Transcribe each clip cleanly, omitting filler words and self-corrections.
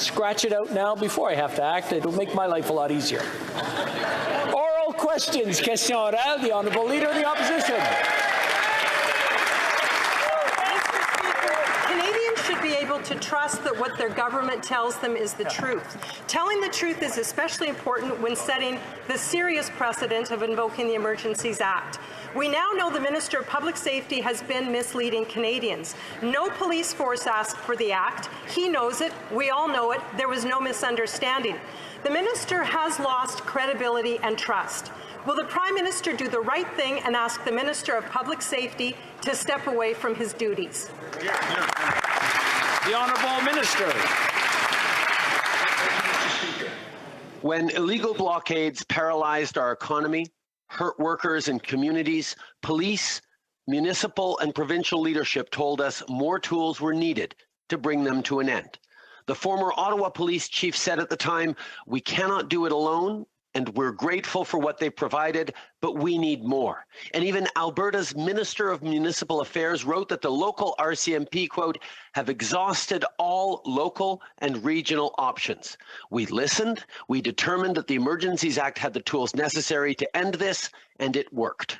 scratch it out now before I have to act. It'll make my life a lot easier. Oral questions. Question orale. The Honourable Leader of the Opposition. Should be able to trust that what their government tells them is the truth. Telling the truth is especially important when setting the serious precedent of invoking the Emergencies Act. We now know the Minister of Public Safety has been misleading Canadians. No police force asked for the act. He knows it. We all know it. There was no misunderstanding. The Minister has lost credibility and trust. Will the Prime Minister do the right thing and ask the Minister of Public Safety to step away from his duties? The Honourable Minister. When illegal blockades paralyzed our economy, hurt workers and communities, police, municipal and provincial leadership told us more tools were needed to bring them to an end. The former Ottawa police chief said at the time, "We cannot do it alone, and we're grateful for what they provided, but we need more." And even Alberta's Minister of Municipal Affairs wrote that the local RCMP, quote, "have exhausted all local and regional options." We listened, we determined that the Emergencies Act had the tools necessary to end this, and it worked.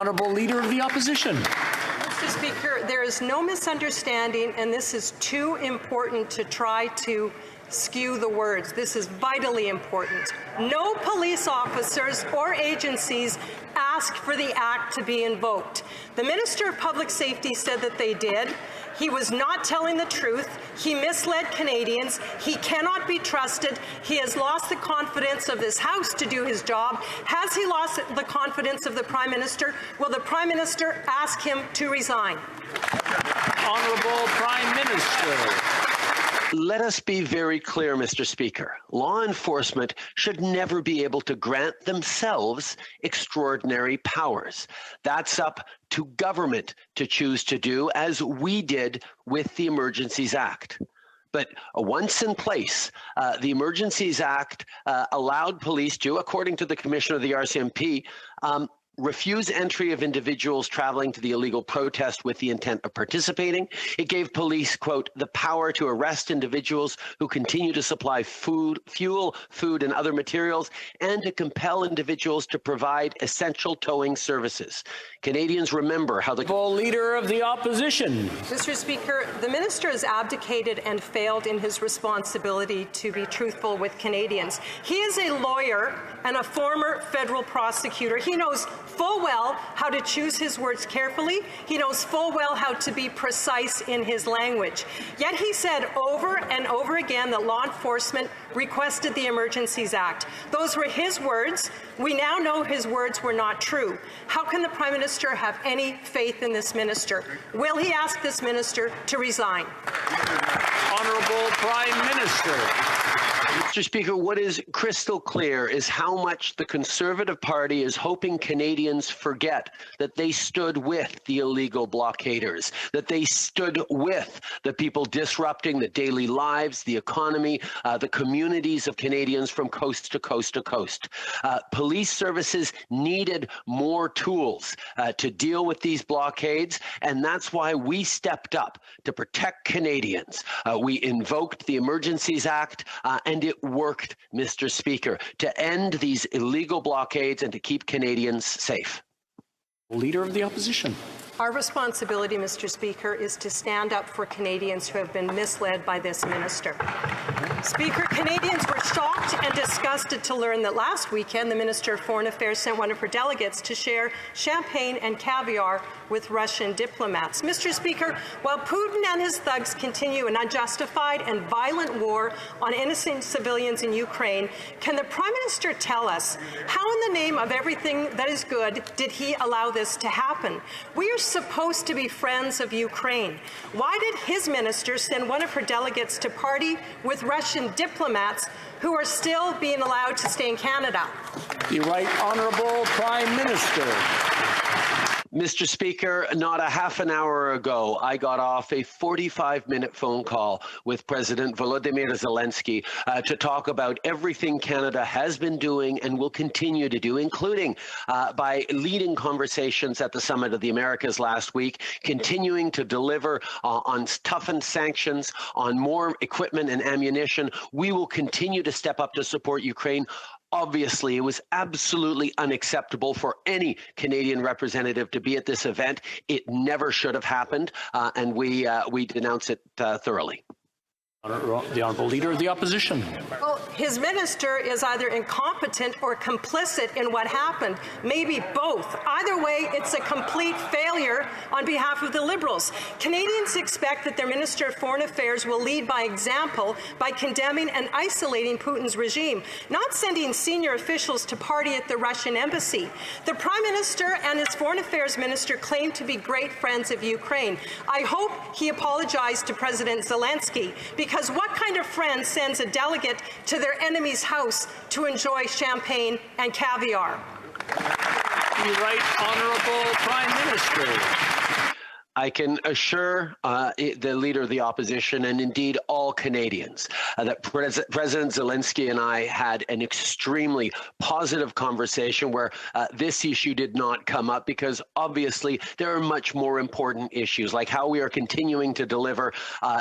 Honourable Leader of the Opposition. Mr. Speaker, there is no misunderstanding, and this is too important to try to skew the words. This is vitally important. No police officers or agencies asked for the Act to be invoked. The Minister of Public Safety said that they did. He was not telling the truth. He misled Canadians. He cannot be trusted. He has lost the confidence of this House to do his job. Has he lost the confidence of the Prime Minister? Will the Prime Minister ask him to resign? Honourable Prime Minister. Let us be very clear, Mr. Speaker. Law enforcement should never be able to grant themselves extraordinary powers. That's up to government to choose to do, as we did with the Emergencies Act. But once in place, the Emergencies Act allowed police to, according to the Commissioner of the RCMP, refuse entry of individuals traveling to the illegal protest with the intent of participating. It gave police, quote, "the power to arrest individuals who continue to supply fuel, food, and other materials, and to compel individuals to provide essential towing services." Canadians remember how the Leader of the Opposition. Mr. Speaker, the Minister has abdicated and failed in his responsibility to be truthful with Canadians. He is a lawyer and a former federal prosecutor. He knows full well how to choose his words carefully. He knows full well how to be precise in his language. Yet he said over and over again that law enforcement requested the Emergencies Act. Those were his words. We now know his words were not true. How can the Prime Minister have any faith in this minister? Will he ask this minister to resign? Honourable Prime Minister. Mr. Speaker, what is crystal clear is how much the Conservative Party is hoping Canadians forget that they stood with the illegal blockaders, that they stood with the people disrupting the daily lives, the economy, the communities of Canadians from coast to coast to coast. Police services needed more tools to deal with these blockades, and that's why we stepped up to protect Canadians. We invoked the Emergencies Act, and it worked, Mr. Speaker, to end these illegal blockades and to keep Canadians safe. Leader of the Opposition. Our responsibility, Mr. Speaker, is to stand up for Canadians who have been misled by this minister. Speaker, Canadians were shocked and disgusted to learn that last weekend the Minister of Foreign Affairs sent one of her delegates to share champagne and caviar with Russian diplomats. Mr. Speaker, while Putin and his thugs continue an unjustified and violent war on innocent civilians in Ukraine, can the Prime Minister tell us how in the name of everything that is good did he allow this to happen? We are supposed to be friends of Ukraine. Why did his minister send one of her delegates to party with Russian diplomats who are still being allowed to stay in Canada? The Right Honourable Prime Minister. Mr. Speaker, not a half an hour ago, I got off a 45-minute phone call with President Volodymyr Zelensky to talk about everything Canada has been doing and will continue to do, including by leading conversations at the Summit of the Americas last week, continuing to deliver on toughened sanctions, on more equipment and ammunition. We will continue to step up to support Ukraine. Obviously, it was absolutely unacceptable for any Canadian representative to be at this event. It never should have happened, and we denounce it thoroughly. The Honourable Leader of the Opposition. Well, his minister is either incompetent or complicit in what happened. Maybe both. Either way, it's a complete failure on behalf of the Liberals. Canadians expect that their Minister of Foreign Affairs will lead by example by condemning and isolating Putin's regime, not sending senior officials to party at the Russian embassy. The Prime Minister and his Foreign Affairs Minister claim to be great friends of Ukraine. I hope he apologized to President Zelensky, because what kind of friend sends a delegate to their enemy's house to enjoy champagne and caviar? The Right Honourable Prime Minister. I can assure the Leader of the Opposition and indeed all Canadians that President Zelensky and I had an extremely positive conversation where this issue did not come up, because obviously there are much more important issues, like how we are continuing to deliver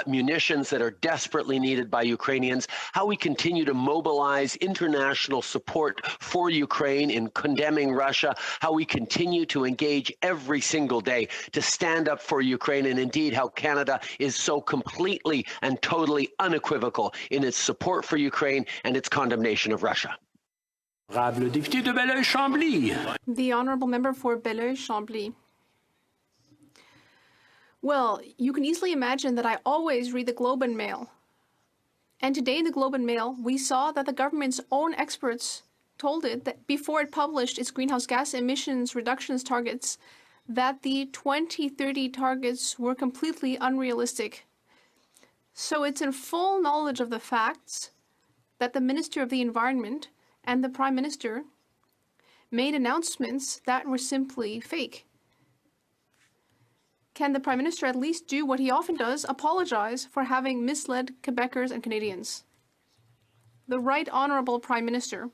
munitions that are desperately needed by Ukrainians, how we continue to mobilize international support for Ukraine in condemning Russia, how we continue to engage every single day to stand up for Ukraine, and indeed how Canada is so completely and totally unequivocal in its support for Ukraine and its condemnation of Russia. The Honourable Member for Belleuil-Chambly. Well, you can easily imagine that I always read the Globe and Mail. And today in the Globe and Mail, we saw that the government's own experts told it that before it published its greenhouse gas emissions reductions targets, that the 2030 targets were completely unrealistic. So it's in full knowledge of the facts that the Minister of the Environment and the Prime Minister made announcements that were simply fake. Can the Prime Minister at least do what he often does, apologize for having misled Quebecers and Canadians? The Right Honourable Prime Minister.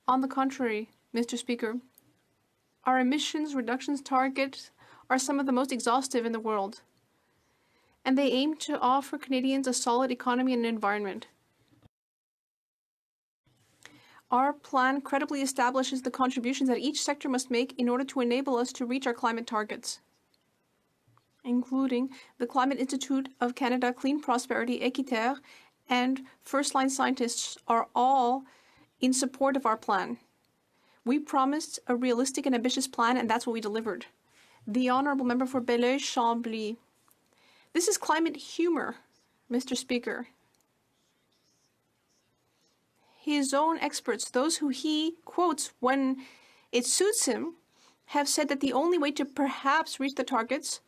On the contrary, Mr. Speaker, our emissions reductions targets are some of the most exhaustive in the world, and they aim to offer Canadians a solid economy and environment. Our plan credibly establishes the contributions that each sector must make in order to enable us to reach our climate targets, including the Climate Institute of Canada, Clean Prosperity, Équiterre, and first-line scientists are all in support of our plan. We promised a realistic and ambitious plan, and that's what we delivered. The Honourable Member for Belleuil-Chambly. This is climate humor, Mr. Speaker. His own experts, those who he quotes when it suits him, have said that the only way to perhaps reach the targets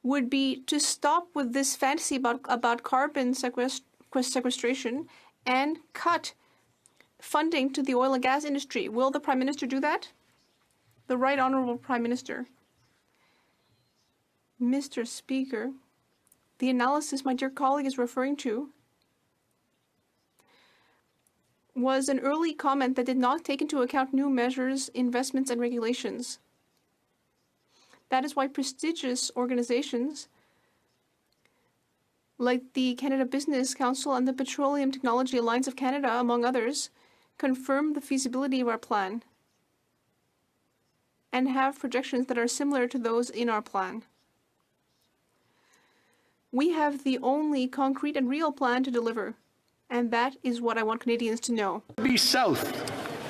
would be to stop with this fantasy about carbon sequestration and cut funding to the oil and gas industry. Will the Prime Minister do that? The Right Honourable Prime Minister. Mr. Speaker, the analysis my dear colleague is referring to was an early comment that did not take into account new measures, investments, and regulations. That is why prestigious organizations like the Canada Business Council and the Petroleum Technology Alliance of Canada, among others, confirm the feasibility of our plan and have projections that are similar to those in our plan. We have the only concrete and real plan to deliver, and that is what I want Canadians to know. Be South.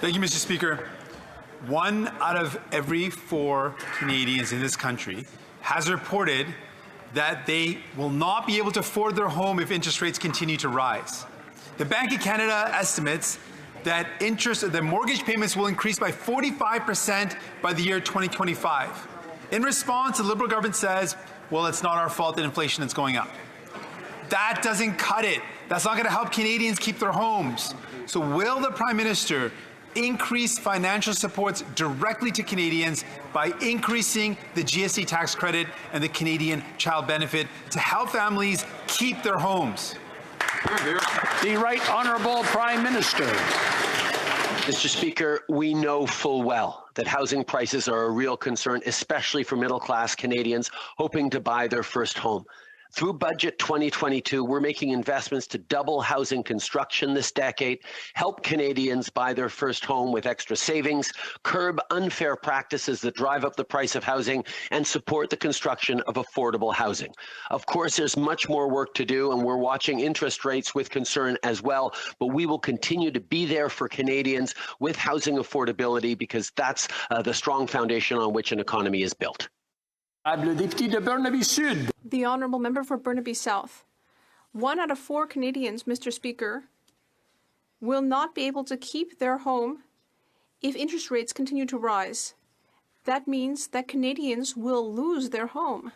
Thank you, Mr. Speaker. 1 out of every 4 Canadians in this country has reported that they will not be able to afford their home if interest rates continue to rise. The Bank of Canada estimates that the mortgage payments will increase by 45% by the year 2025. In response, the Liberal government says, well, it's not our fault that inflation is going up. That doesn't cut it. That's not going to help Canadians keep their homes. So will the Prime Minister increase financial supports directly to Canadians by increasing the GST tax credit and the Canadian Child Benefit to help families keep their homes. The Right Honourable Prime Minister. Mr. Speaker, we know full well that housing prices are a real concern, especially for middle-class Canadians hoping to buy their first home. Through Budget 2022, we're making investments to double housing construction this decade, help Canadians buy their first home with extra savings, curb unfair practices that drive up the price of housing, and support the construction of affordable housing. Of course, there's much more work to do, and we're watching interest rates with concern as well, but we will continue to be there for Canadians with housing affordability because that's the strong foundation on which an economy is built. The Honourable Member for Burnaby South. 1 out of 4 Canadians, Mr. Speaker, will not be able to keep their home if interest rates continue to rise. That means that Canadians will lose their home.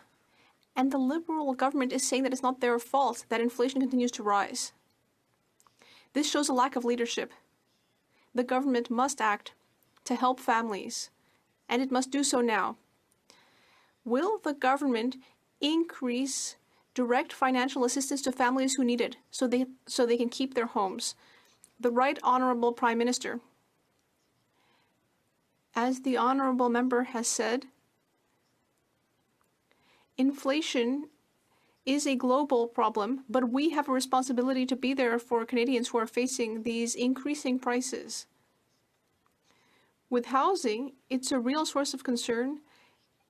And the Liberal government is saying that it's not their fault that inflation continues to rise. This shows a lack of leadership. The government must act to help families, and it must do so now. Will the government increase direct financial assistance to families who need it so they can keep their homes? The Right Honourable Prime Minister. As the Honourable Member has said, inflation is a global problem, but we have a responsibility to be there for Canadians who are facing these increasing prices. With housing, it's a real source of concern,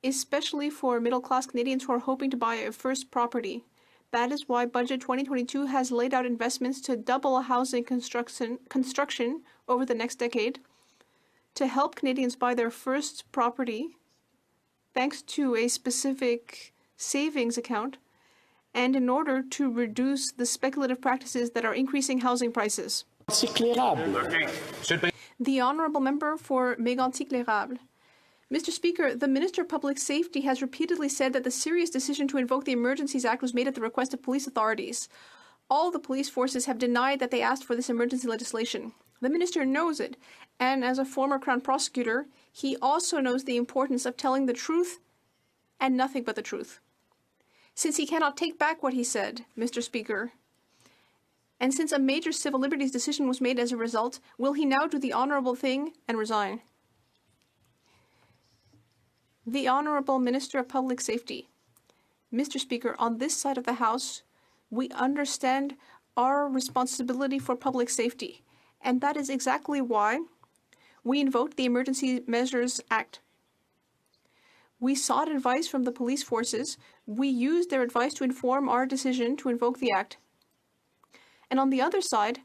especially for middle-class Canadians who are hoping to buy a first property. That is why Budget 2022 has laid out investments to double housing construction over the next decade, to help Canadians buy their first property, thanks to a specific savings account, and in order to reduce the speculative practices that are increasing housing prices. The Honourable Member for Mégantic-L'Érable. Mr. Speaker, the Minister of Public Safety has repeatedly said that the serious decision to invoke the Emergencies Act was made at the request of police authorities. All the police forces have denied that they asked for this emergency legislation. The Minister knows it, and as a former Crown Prosecutor, he also knows the importance of telling the truth and nothing but the truth. Since he cannot take back what he said, Mr. Speaker, and since a major civil liberties decision was made as a result, will he now do the honourable thing and resign? The Honourable Minister of Public Safety. Mr. Speaker, on this side of the House, we understand our responsibility for public safety, and that is exactly why we invoked the Emergency Measures Act. We sought advice from the police forces. We used their advice to inform our decision to invoke the Act. And on the other side,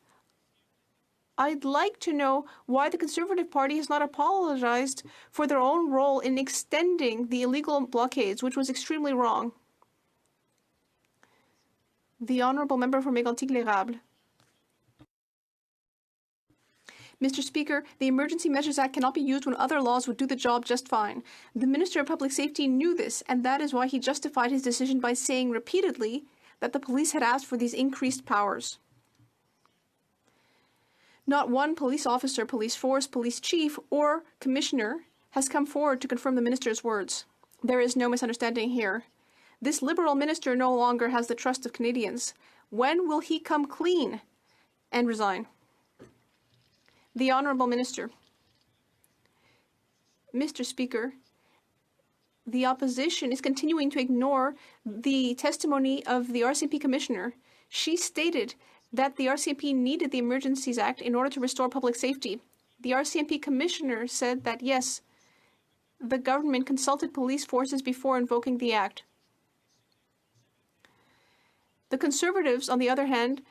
I'd like to know why the Conservative Party has not apologized for their own role in extending the illegal blockades, which was extremely wrong. The Honourable Member for Mégantic-L'Érable. Mr. Speaker, the Emergency Measures Act cannot be used when other laws would do the job just fine. The Minister of Public Safety knew this, and that is why he justified his decision by saying repeatedly that the police had asked for these increased powers. Not one police officer, police force, police chief, or commissioner has come forward to confirm the minister's words. There is no misunderstanding here. This Liberal minister no longer has the trust of Canadians. When will he come clean and resign? The Honourable Minister. Mr. Speaker, the opposition is continuing to ignore the testimony of the RCMP Commissioner. She stated that the RCMP needed the Emergencies Act in order to restore public safety. The RCMP Commissioner said that, yes, the government consulted police forces before invoking the Act. The Conservatives, on the other hand,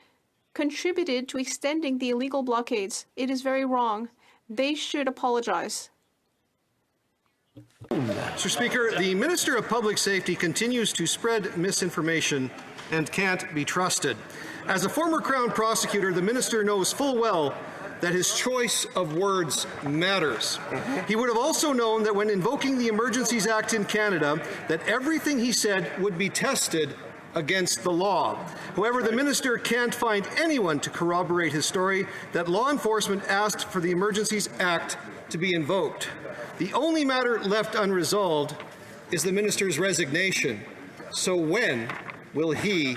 contributed to extending the illegal blockades. It is very wrong. They should apologize. Mr. Speaker, the Minister of Public Safety continues to spread misinformation and can't be trusted. As a former Crown Prosecutor, the Minister knows full well that his choice of words matters. He would have also known that when invoking the Emergencies Act in Canada, that everything he said would be tested against the law. However, the minister can't find anyone to corroborate his story that law enforcement asked for the Emergencies Act to be invoked. The only matter left unresolved is the minister's resignation. So when will he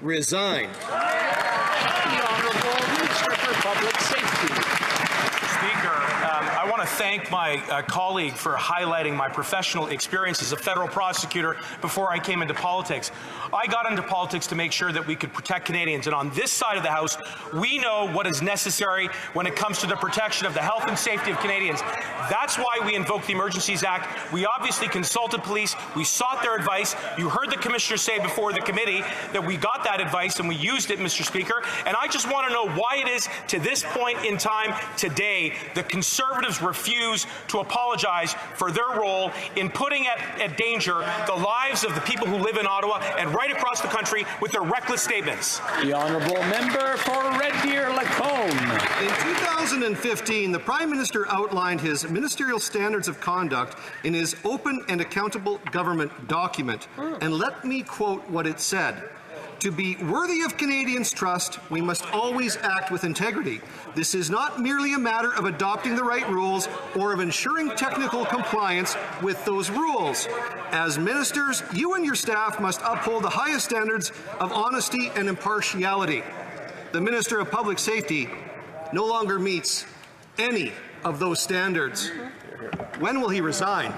resign? The Honourable Minister for Public Safety. Speaker, I want to thank my colleague for highlighting my professional experience as a federal prosecutor before I came into politics. I got into politics to make sure that we could protect Canadians, and on this side of the House, we know what is necessary when it comes to the protection of the health and safety of Canadians. That's why we invoked the Emergencies Act. We obviously consulted police. We sought their advice. You heard the Commissioner say before the committee that we got that advice and we used it, Mr. Speaker, and I just want to know why it is, to this point in time today, the Conservatives refuse to apologize for their role in putting at danger the lives of the people who live in Ottawa and right across the country with their reckless statements. The Honourable Member for Red Deer-Lacombe. In 2015, the Prime Minister outlined his ministerial standards of conduct in his Open and Accountable Government document. And let me quote what it said. To be worthy of Canadians' trust, we must always act with integrity. This is not merely a matter of adopting the right rules or of ensuring technical compliance with those rules. As ministers, you and your staff must uphold the highest standards of honesty and impartiality. The Minister of Public Safety no longer meets any of those standards. When will he resign?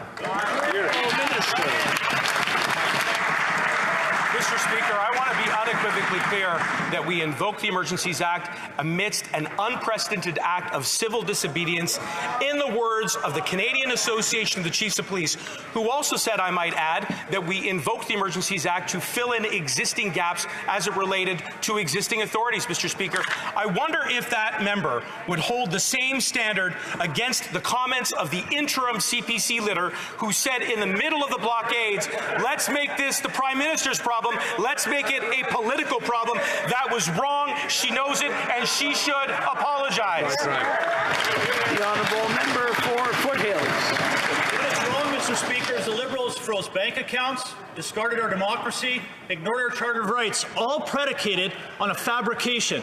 Mr. Speaker, I want to be unequivocally clear that we invoke the Emergencies Act amidst an unprecedented act of civil disobedience, in the words of the Canadian Association of the Chiefs of Police, who also said, I might add, that we invoke the Emergencies Act to fill in existing gaps as it related to existing authorities, Mr. Speaker. I wonder if that member would hold the same standard against the comments of the interim CPC leader who said in the middle of the blockades, let's make this the Prime Minister's problem. Let's make it a political problem. That was wrong. She knows it, and she should apologize. The Honourable Member for Foothills. What's wrong, Mr. Speaker, is the Liberals froze bank accounts, discarded our democracy, ignored our Charter of Rights, all predicated on a fabrication.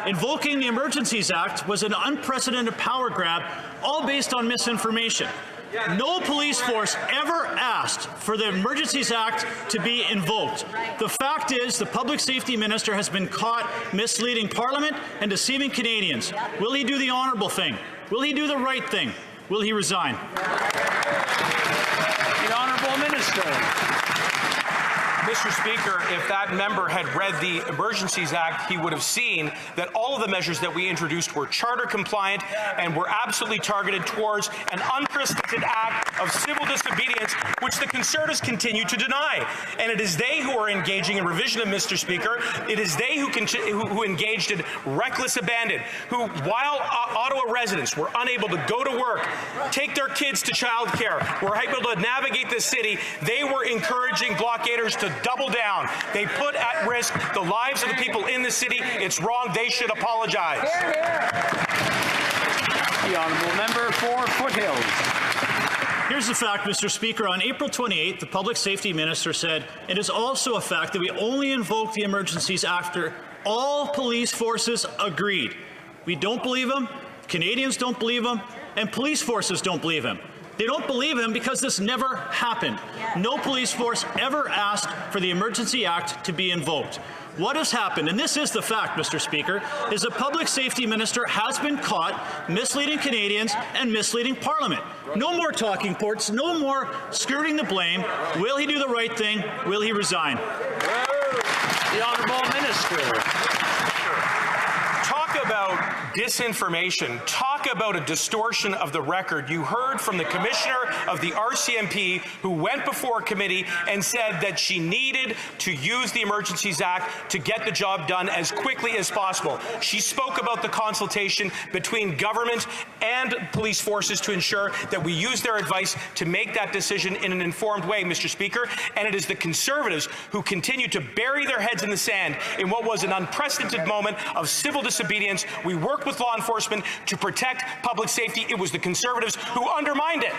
Invoking the Emergencies Act was an unprecedented power grab, all based on misinformation. No police force ever asked for the Emergencies Act to be invoked. The fact is, the Public Safety Minister has been caught misleading Parliament and deceiving Canadians. Will he do the honourable thing? Will he do the right thing? Will he resign? The Honourable Minister. Mr. Speaker, if that member had read the Emergencies Act, he would have seen that all of the measures that we introduced were charter compliant and were absolutely targeted towards an unprecedented act of civil disobedience, which the Conservatives continue to deny. And it is they who are engaging in revisionism, Mr. Speaker. It is they who engaged in reckless abandon, who, while Ottawa residents were unable to go to work, take their kids to childcare, were able to navigate the city, they were encouraging blockaders to double down. They put at risk the lives of the people in the city. It's wrong. They should apologize. The Honourable Member for Foothills. Here's the fact, Mr. Speaker. On April 28th, the Public Safety Minister said, it is also a fact that we only invoke the Emergencies after all police forces agreed. We don't believe him, Canadians don't believe him, and police forces don't believe him. They don't believe him because this never happened. No police force ever asked for the Emergency Act to be invoked. What has happened, and this is the fact, Mr. Speaker, is the Public Safety Minister has been caught misleading Canadians and misleading Parliament. No more talking points, no more skirting the blame. Will he do the right thing? Will he resign? The Honourable Minister. Talk about disinformation. Talk about a distortion of the record. You heard from the Commissioner of the RCMP who went before a committee and said that she needed to use the Emergencies Act to get the job done as quickly as possible. She spoke about the consultation between government and police forces to ensure that we use their advice to make that decision in an informed way, Mr. Speaker. And it is the Conservatives who continue to bury their heads in the sand in what was an unprecedented moment of civil disobedience. We worked with law enforcement to protect public safety. It was the Conservatives who undermined it.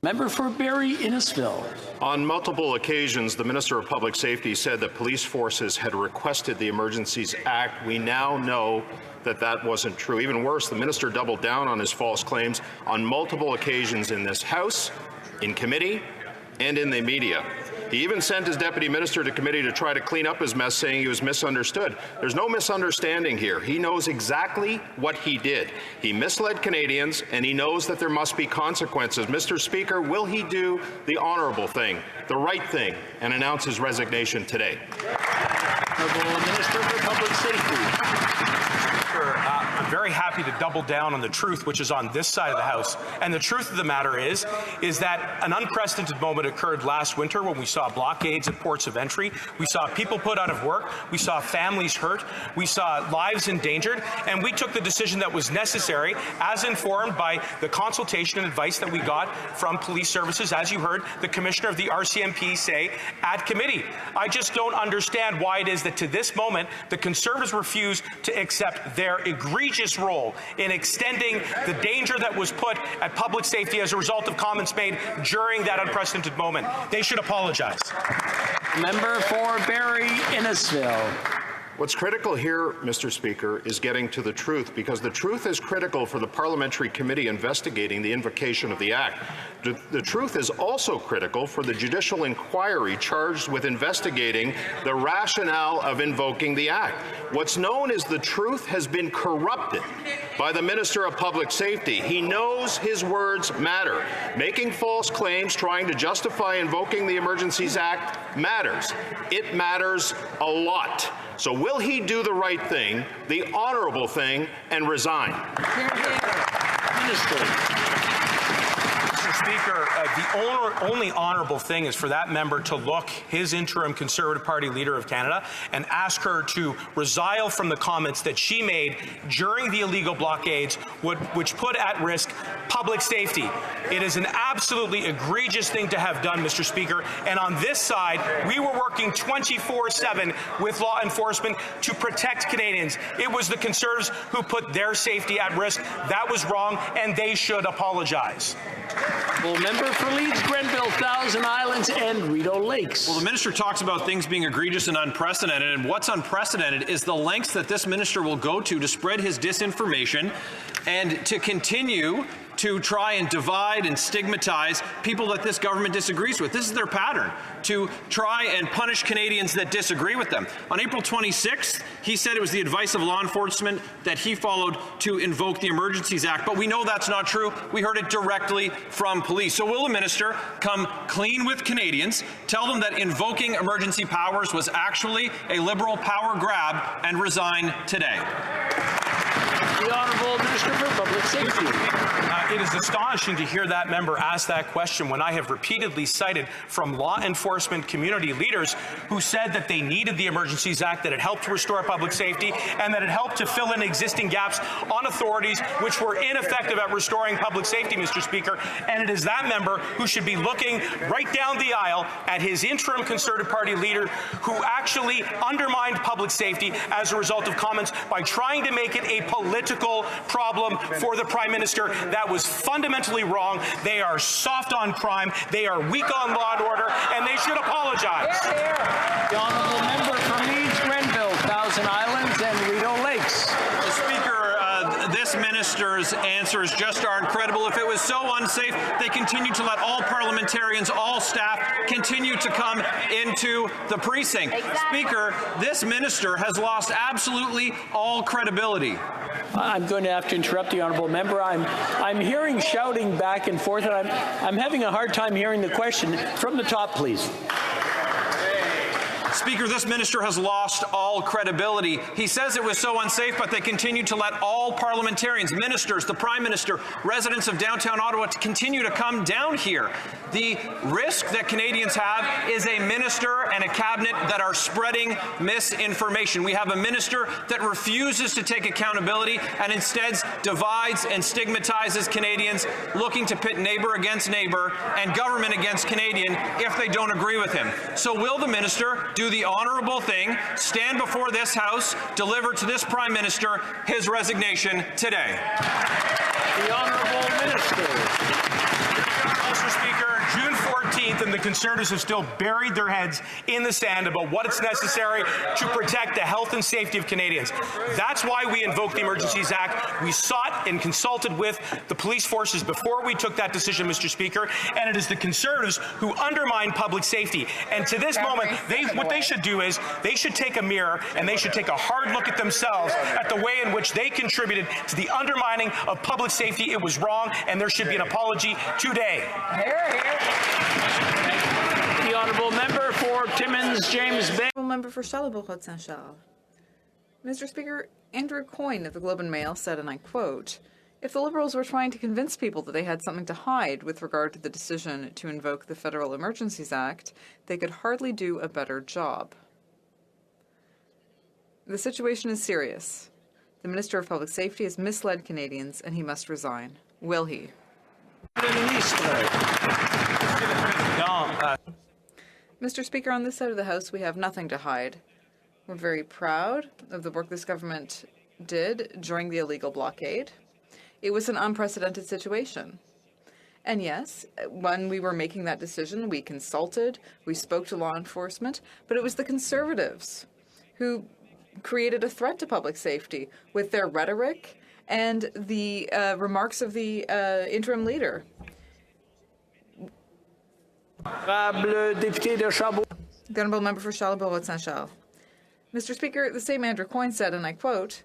Member for Barrie Innisfil. On multiple occasions, the Minister of Public Safety said that police forces had requested the Emergencies Act. We now know that that wasn't true. Even worse, the minister doubled down on his false claims on multiple occasions in this House, in committee, and in the media. He even sent his deputy minister to committee to try to clean up his mess, saying he was misunderstood. There's no misunderstanding here. He knows exactly what he did. He misled Canadians, and he knows that there must be consequences. Mr. Speaker, will he do the honourable thing, the right thing, and announce his resignation today? Honourable Minister for Public Safety. I'm very happy to double down on the truth, which is on this side of the House. And the truth of the matter is that an unprecedented moment occurred last winter when we saw blockades at ports of entry. We saw people put out of work. We saw families hurt. We saw lives endangered. And we took the decision that was necessary, as informed by the consultation and advice that we got from police services, as you heard the Commissioner of the RCMP say at committee. I just don't understand why it is that to this moment the Conservatives refuse to accept their egregious role in extending the danger that was put at public safety as a result of comments made during that unprecedented moment. They should apologize. Member for Barrie Innisfil. What's critical here, Mr. Speaker, is getting to the truth, because the truth is critical for the parliamentary committee investigating the invocation of the Act. The truth is also critical for the judicial inquiry charged with investigating the rationale of invoking the Act. What's known as the truth has been corrupted by the Minister of Public Safety. He knows his words matter. Making false claims, trying to justify invoking the Emergencies Act matters. It matters a lot. So will he do the right thing, the honourable thing, and resign? Minister. Mr. Speaker, the only honourable thing is for that member to look his interim Conservative Party leader of Canada and ask her to resile from the comments that she made during the illegal blockades, which put at risk public safety. It is an absolutely egregious thing to have done, Mr. Speaker, and on this side, we were working 24/7 with law enforcement to protect Canadians. It was the Conservatives who put their safety at risk. That was wrong, and they should apologize. Well, member for Leeds, Grenville, Thousand Islands, and Rideau Lakes. Well, the minister talks about things being egregious and unprecedented, and what's unprecedented is the lengths that this minister will go to spread his disinformation and to continue to try and divide and stigmatize people that this government disagrees with. This is their pattern, to try and punish Canadians that disagree with them. On April 26th, he said it was the advice of law enforcement that he followed to invoke the Emergencies Act, but we know that's not true. We heard it directly from police. So will the minister come clean with Canadians, tell them that invoking emergency powers was actually a Liberal power grab, and resign today? The Honourable Minister for Public Safety. It is astonishing to hear that member ask that question when I have repeatedly cited from law enforcement community leaders who said that they needed the Emergencies Act, that it helped to restore public safety, and that it helped to fill in existing gaps on authorities which were ineffective at restoring public safety, Mr. Speaker. And it is that member who should be looking right down the aisle at his interim Conservative Party leader who actually undermined public safety as a result of comments by trying to make it a political problem for the Prime Minister. That was fundamentally wrong. They are soft on crime, they are weak on law and order, and they should apologize. The Honourable Member for Leeds, Grenville, Thousand Islands, and Rideau Lakes. This minister's answers just aren't credible. If it was so unsafe, they continue to let all parliamentarians, all staff, continue to come into the precinct. Exactly. Speaker, this minister has lost absolutely all credibility. I'm going to have to interrupt the honourable member. I'm hearing shouting back and forth, and I'm having a hard time hearing the question. From the top, please. Speaker, this minister has lost all credibility. He says it was so unsafe, but they continue to let all parliamentarians, ministers, the Prime Minister, residents of downtown Ottawa to continue to come down here. The risk that Canadians have is a minister and a cabinet that are spreading misinformation. We have a minister that refuses to take accountability and instead divides and stigmatizes Canadians, looking to pit neighbour against neighbour and government against Canadian if they don't agree with him. So will the minister do the honourable thing, stand before this House, deliver to this Prime Minister his resignation today? The Honourable Minister. Mr. Speaker, June 14th, and the Conservatives have still buried their heads in the sand about what is necessary to protect the health and safety of Canadians. That's why we invoked the Emergencies Act. We sought and consulted with the police forces before we took that decision, Mr. Speaker, and it is the Conservatives who undermine public safety. And to this moment, what they should do is they should take a mirror and they should take a hard look at themselves at the way in which they contributed to the undermining of public safety. It was wrong, and there should be an apology today. The honourable member for Timmins James Bay. Member for Charlebourg-Saint-Charles. Mr. Speaker, Andrew Coyne of the Globe and Mail said, and I quote, "If the Liberals were trying to convince people that they had something to hide with regard to the decision to invoke the Federal Emergencies Act, they could hardly do a better job." The situation is serious. The Minister of Public Safety has misled Canadians, and he must resign. Will he? Mr. Speaker, on this side of the House, we have nothing to hide. We're very proud of the work this government did during the illegal blockade. It was an unprecedented situation. And yes, when we were making that decision, we consulted, we spoke to law enforcement, but it was the Conservatives who created a threat to public safety with their rhetoric and the remarks of the interim leader. The Honourable Member for Charlebourg-Saint-Charles. Mr. Speaker, the same Andrew Coyne said, and I quote,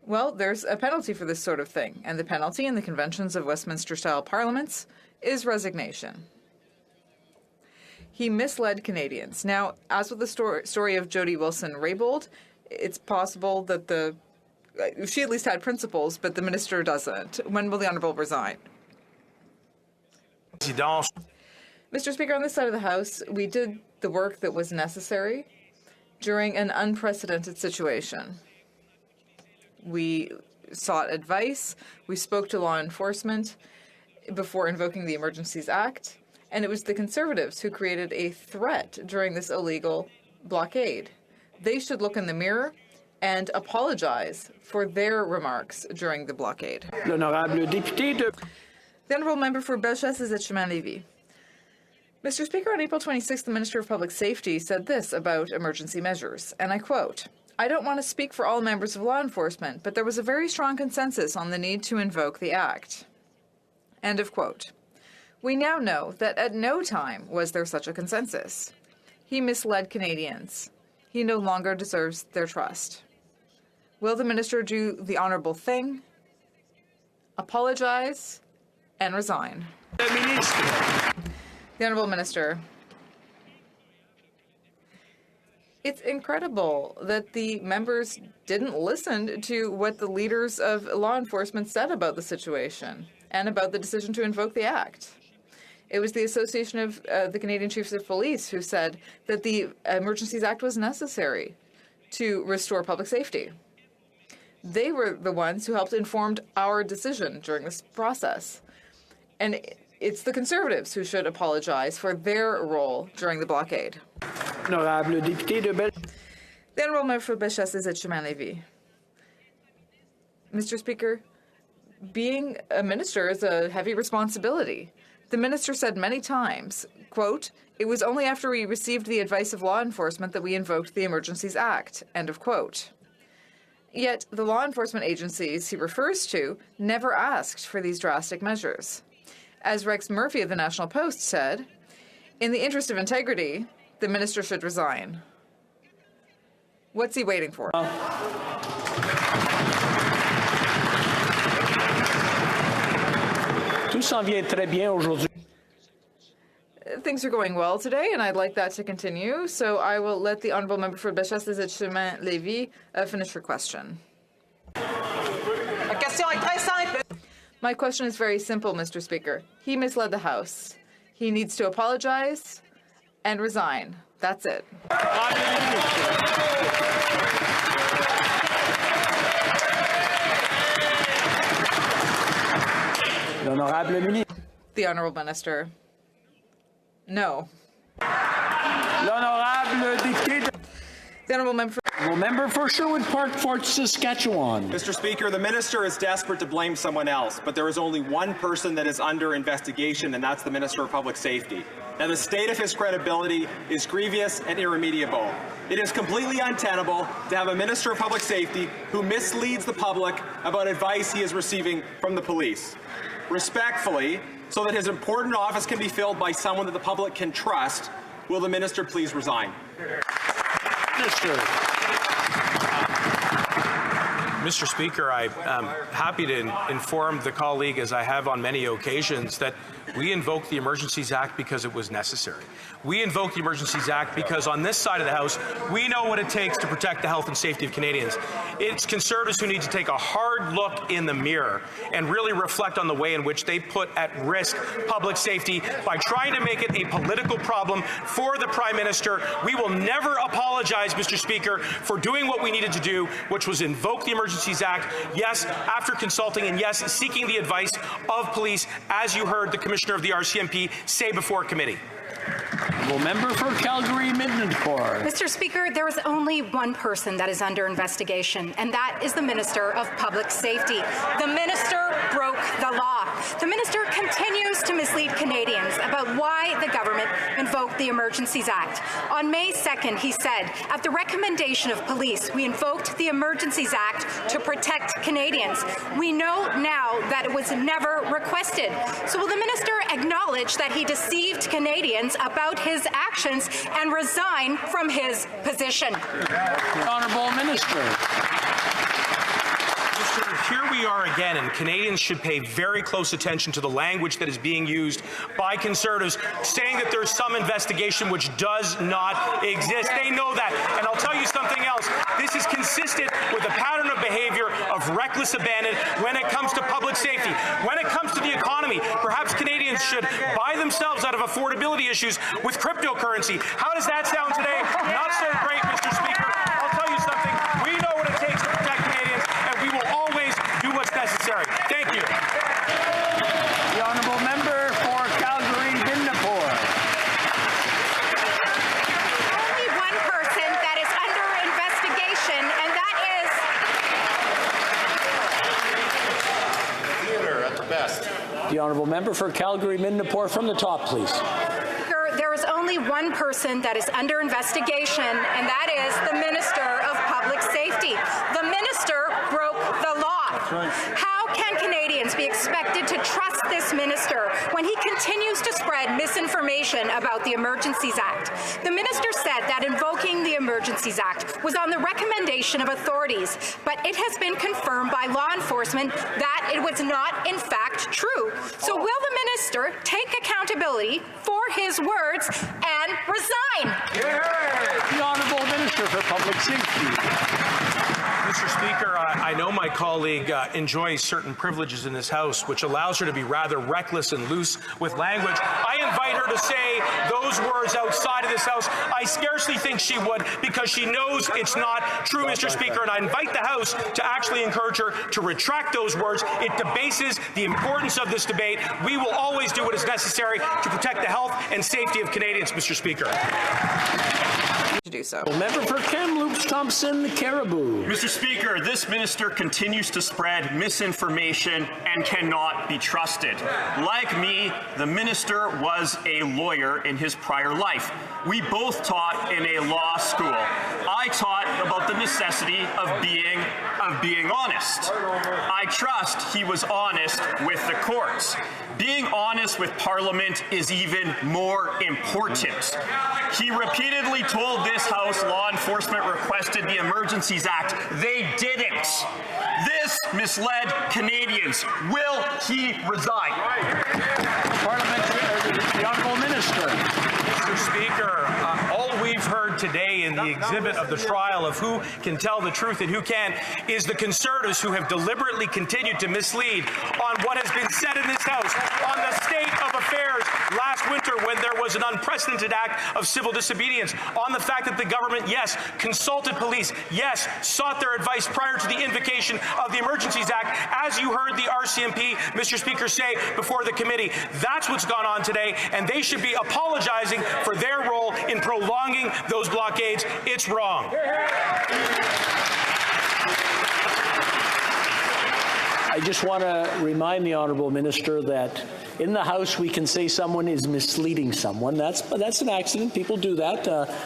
"Well, there's a penalty for this sort of thing, and the penalty in the conventions of Westminster-style parliaments is resignation." He misled Canadians. Now, as with the story of Jody Wilson-Raybould, it's possible that she at least had principles, but the minister doesn't. When will the Honourable resign? Mr. Speaker, on this side of the House, we did the work that was necessary during an unprecedented situation. We sought advice, we spoke to law enforcement before invoking the Emergencies Act, and it was the Conservatives who created a threat during this illegal blockade. They should look in the mirror and apologize for their remarks during the blockade. The Honourable Member for Bellechasse-Chemin-Lévis. Mr. Speaker, on April 26th, the Minister of Public Safety said this about emergency measures, and I quote, "I don't want to speak for all members of law enforcement, but there was a very strong consensus on the need to invoke the Act." End of quote. We now know that at no time was there such a consensus. He misled Canadians. He no longer deserves their trust. Will the Minister do the honourable thing, apologize, and resign? The Honourable Minister. It's incredible that the members didn't listen to what the leaders of law enforcement said about the situation and about the decision to invoke the Act. It was the Association of the Canadian Chiefs of Police who said that the Emergencies Act was necessary to restore public safety. They were the ones who helped inform our decision during this process. And it's the Conservatives who should apologize for their role during the blockade. The Honourable Member for Bellechasse-Chemin-Lévis. Mr. Speaker, being a minister is a heavy responsibility. The minister said many times, quote, "It was only after we received the advice of law enforcement that we invoked the Emergencies Act," end of quote. Yet the law enforcement agencies he refers to never asked for these drastic measures. As Rex Murphy of the National Post said, "In the interest of integrity, the minister should resign." What's he waiting for? Things are going well today, and I'd like that to continue, so I will let the Honourable Member for Bellechasse-Chemin-Lévis finish her question. My question is very simple, Mr. Speaker. He misled the House. He needs to apologize and resign. That's it. The Honourable Minister. No. The Honourable Member for Well, member for Sherwood Park, Fort Saskatchewan. Mr. Speaker, the minister is desperate to blame someone else, but there is only one person that is under investigation, and that's the Minister of Public Safety. Now, the state of his credibility is grievous and irremediable. It is completely untenable to have a Minister of Public Safety who misleads the public about advice he is receiving from the police. Respectfully, so that his important office can be filled by someone that the public can trust, will the minister please resign? Minister. Mr. Speaker, I'm happy to inform the colleague, as I have on many occasions, that we invoked the Emergencies Act because it was necessary. We invoked the Emergencies Act because on this side of the House, we know what it takes to protect the health and safety of Canadians. It's Conservatives who need to take a hard look in the mirror and really reflect on the way in which they put at risk public safety by trying to make it a political problem for the Prime Minister. We will never apologize, Mr. Speaker, for doing what we needed to do, which was invoke the Emergencies Act, yes, after consulting and yes, seeking the advice of police, as you heard the Commissioner of the RCMP say before committee. Well, member for Calgary Midnapore. Mr. Speaker, there is only one person that is under investigation, and that is the Minister of Public Safety. The minister broke the law. The minister continues to mislead Canadians about why the government invoked the Emergencies Act. On May 2nd, he said, at the recommendation of police, we invoked the Emergencies Act to protect Canadians. We know now that it was never requested. So will the minister acknowledge that he deceived Canadians about his actions and resign from his position? The Honourable Minister. Here we are again, and Canadians should pay very close attention to the language that is being used by Conservatives, saying that there's some investigation which does not exist. They know that. And I'll tell you something else. This is consistent with a pattern of behavior of reckless abandon when it comes to public safety. When it comes to the economy, perhaps Canadians should buy themselves out of affordability issues with cryptocurrency. How does that sound today? Not so great, Mr. Speaker. I'll tell you something. We know what it takes to protect Canadians, and we will always do what's necessary. Thank you. The Honourable Member for Calgary Midnapore. Only one person that is under investigation, and that is Theater at the best. The Honourable Member for Calgary Midnapore from the top, please. there is only one person that is under investigation, and that is the Minister of Public Safety. The minister broke the law. How can Canadians be expected to trust this minister when he continues to spread misinformation about the Emergencies Act? The minister said that invoking the Emergencies Act was on the recommendation of authorities, but it has been confirmed by law enforcement that it was not, in fact, true. So will the minister take accountability for his words and resign? The Honourable Minister for Public Safety. Mr. Speaker, I know my colleague enjoys certain privileges in this House, which allows her to be rather reckless and loose with language. I invite her to say those words outside of this House. I scarcely think she would, because she knows it's not true, Mr. Speaker, and I invite the House to actually encourage her to retract those words. It debases the importance of this debate. We will always do what is necessary to protect the health and safety of Canadians, Mr. Speaker. To do so. Member for Kamloops Thompson Caribou. Mr. Speaker, this minister continues to spread misinformation and cannot be trusted. Like me, the minister was a lawyer in his prior life. We both taught in a law school. I taught about the necessity of being honest. I trust he was honest with the courts. Being honest with Parliament is even more important. He repeatedly told this House law enforcement requested the Emergencies Act. They didn't. This misled Canadians. Will he resign? The Honourable Minister. Mr. Speaker, all we've heard today in the exhibit of the trial of who can tell the truth and who can't is the Conservatives who have deliberately continued to mislead on what has been said in this House on the state of affairs last winter when there was an unprecedented act of civil disobedience, on the fact that the government, yes, consulted police, yes, sought their advice prior to the invocation of the Emergencies Act, as you heard the RCMP, Mr. Speaker, say before the committee. That's what's gone on today, and they should be apologizing for their role in prolonging those blockades. It's wrong. I just want to remind the honourable minister that in the House we can say someone is misleading someone. That's an accident. People do that.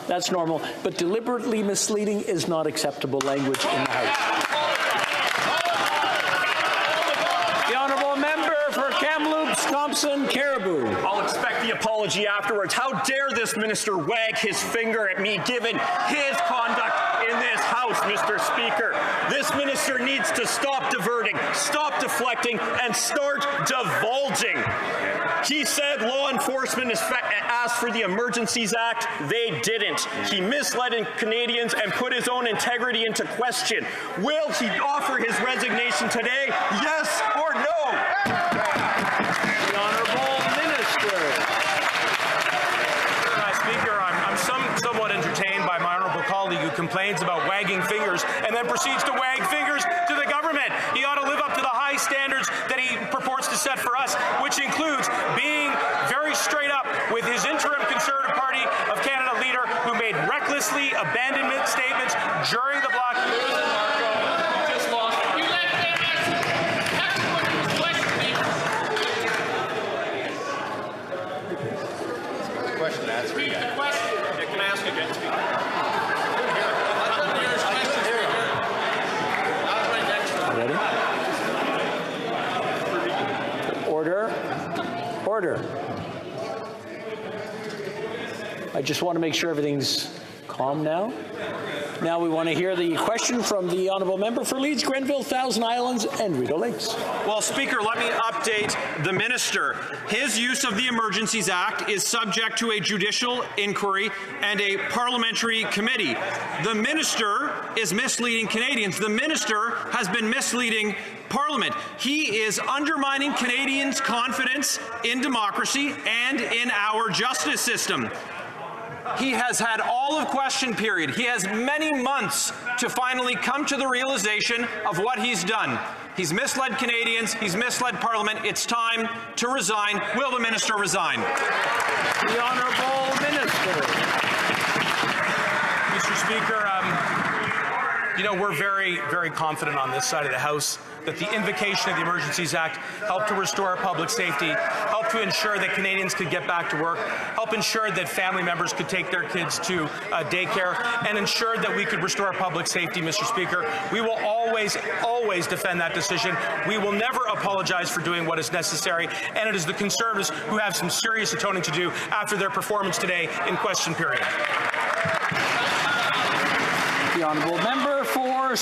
That's normal. But deliberately misleading is not acceptable language in the House. The honourable member for Kamloops, Thompson, Caribou. I'll expect the apology afterwards. How dare this minister wag his finger at me given his conduct in this House, Mr. Speaker. This minister needs to stop diverting, stop deflecting, and start divulging. He said law enforcement asked for the Emergencies Act. They didn't. He misled Canadians and put his own integrity into question. Will he offer his resignation today? Yes or no? The honourable minister. Speaker, I'm somewhat entertained by my honourable colleague who complains about wagging fingers and then proceeds to wag fingers to the government. He ought to live up to the high standards that he purports to set for us, which includes being very straight up with his interim Conservative Party of Canada leader who made recklessly abandonment statements during the block. Question to answer. Can I ask again, Speaker? Ready? Order. Order. I just want to make sure everything's calm now. Now we want to hear the question from the honourable member for Leeds, Grenville, Thousand Islands, and Rideau Lakes. Well, Speaker, let me update the minister. His use of the Emergencies Act is subject to a judicial inquiry and a parliamentary committee. The minister is misleading Canadians. The minister has been misleading Parliament. He is undermining Canadians' confidence in democracy and in our justice system. He has had all of question period. He has many months to finally come to the realization of what he's done. He's misled Canadians. He's misled Parliament. It's time to resign. Will the minister resign? The honourable minister. Mr. Speaker, we're very, very confident on this side of the House that the invocation of the Emergencies Act helped to restore public safety, helped to ensure that Canadians could get back to work, helped ensure that family members could take their kids to daycare, and ensured that we could restore public safety, Mr. Speaker. We will always, always defend that decision. We will never apologize for doing what is necessary, and it is the Conservatives who have some serious atoning to do after their performance today in question period. The honourable member for